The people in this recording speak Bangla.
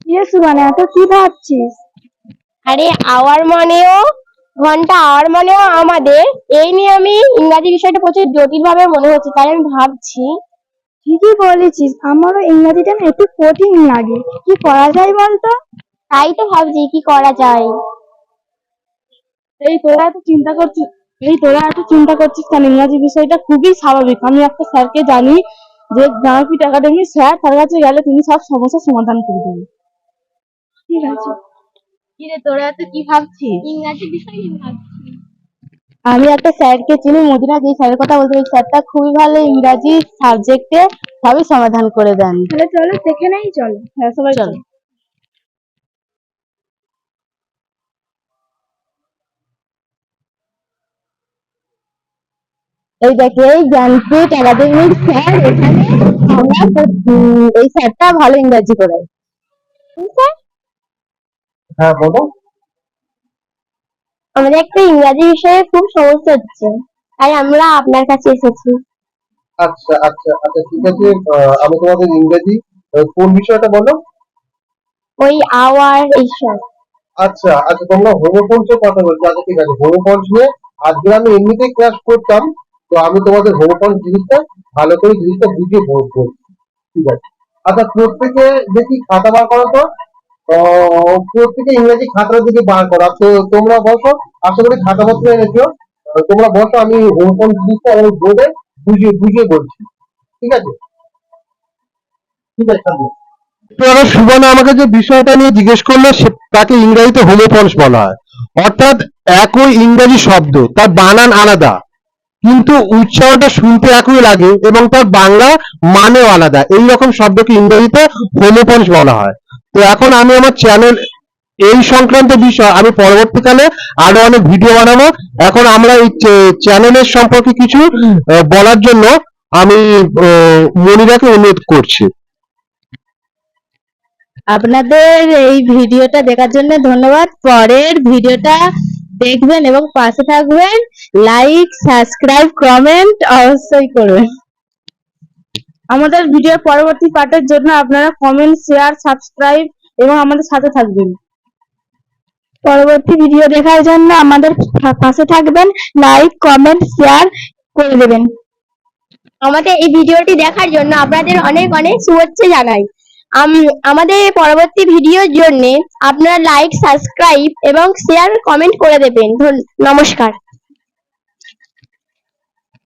ইয়েস মানে এত কি ভাবছিস? আরে আওয়ার মানেও ঘন্টা, আওয়ার মানেও আমাদের। এই নিয়ে আমি ইংরাজি বিষয়টা প্রচুর জটিল ভাবে মনে হচ্ছে, তাই আমি ভাবছি। ঠিকই বলেছিস, আমারও ইংরাজিটা না একটু কঠিন লাগে। কি করা যায় বলতো? তাই তো ভাবছি কি করা যায়। এই তোরা এত চিন্তা করছিস তোরা এত চিন্তা করছিস কেন? ইংরাজি বিষয়টা খুবই স্বাভাবিক। আমি একটা স্যারকে জানি, যে জ্ঞানপীঠ একাডেমি স্যার, তার কাছে গেলে তিনি সব সমস্যার সমাধান করে দেবেন। ঠিক আছে। কি রে, তোরা তো কি ভাবছিস? ইংরাজি বিষয় নিয়ে ভাবছি। আমি একটা স্যারকে চিনি, মদিনা, যে স্যারের কথা বলতে, ওই স্যারটা খুবই ভালো ইংরাজি সাবজেক্টে সবই সমাধান করে দেন। তাহলে চলো সেখানেই চলো। হ্যাঁ, সবাই চলো। এই দেখো, এই জ্ঞানপীঠ একাডেমির স্যার, এখানে আমরা এই স্যারটা ভালো ইংরাজি পড়ায়। হ্যাঁ বলো। আমাদের একটা ইংরাজি বিষয়ে খুব সমস্যা হচ্ছে, তাই আমরা আপনার কাছে এসেছি। আচ্ছা আচ্ছা আচ্ছা, ঠিক আছে। আমি তোমাদের ইংরেজি কোন বিষয়টা বলো? ওই আওয়ার এইসব। আচ্ছা আচ্ছা, তোমরা হোমোফোনসের কথা বলছো। আচ্ছা ঠিক আছে, হোমোফোনস নিয়ে আজকে আমি এমনিতেই ক্লাস করতাম, তো আমি তোমাদের হোমোফোনস জিনিসটা ভালো করে জিনিসটা বুঝিয়ে বলছি। ঠিক আছে। আচ্ছা, প্রত্যেকে দেখি খাতা বার করো তো। প্রত্যেকে ইংরেজি খাতার দিকে বার করা। তো তোমরা বসো, আশা করি খাতাপত্র এনেছো। তোমরা বসো, আমি হোমোফোন জিনিসটা আমি বোর্ডে বুঝিয়ে বুঝিয়ে বলছি। ঠিক আছে। ঠিক আছে, থাকবে। এবার সুবর্ণা আমাকে যে বিষয়টা নিয়ে জিজ্ঞেস করলো, তাকে ইংরেজিতে হোমোফোনস বলা হয়। অর্থাৎ একই ইংরেজি শব্দ, তার বানান আলাদা, কিন্তু উচ্চারণটা শুনতে একই লাগে এবং তার বাংলা মানেও আলাদা। এই রকম শব্দকে ইংরেজিতে হোমোফোনস বলা হয়। তো এখন আমি আমার চ্যানেল এই সংক্রান্ত বিষয় আমি পরবর্তীকালে আরো অনেক ভিডিও বানাবো। এখন আমরা এই চ্যানেলের সম্পর্কে কিছু বলার জন্য আমি মনিরাকে অনুরোধ করছি। আপনাদের এই ভিডিওটা দেখার জন্য ধন্যবাদ। পরের ভিডিওটা দেখবেন এবং পাশে থাকবেন। লাইক, সাবস্ক্রাইব, কমেন্ট অবশ্যই করবেন। আমাদের ভিডিওর পরবর্তী পার্টের জন্য আপনারা কমেন্ট, শেয়ার, সাবস্ক্রাইব এবং আমাদের সাথে থাকবেন। পরবর্তী ভিডিও দেখার জন্য আমাদের পাশে থাকবেন, লাইক, কমেন্ট, শেয়ার করে দেবেন। আমাদের এই ভিডিওটি দেখার জন্য আপনাদের অনেক অনেক শুভেচ্ছা জানাই। আমাদের পরবর্তী ভিডিওর জন্য আপনারা লাইক, সাবস্ক্রাইব এবং শেয়ার, কমেন্ট করে দেবেন। নমস্কার।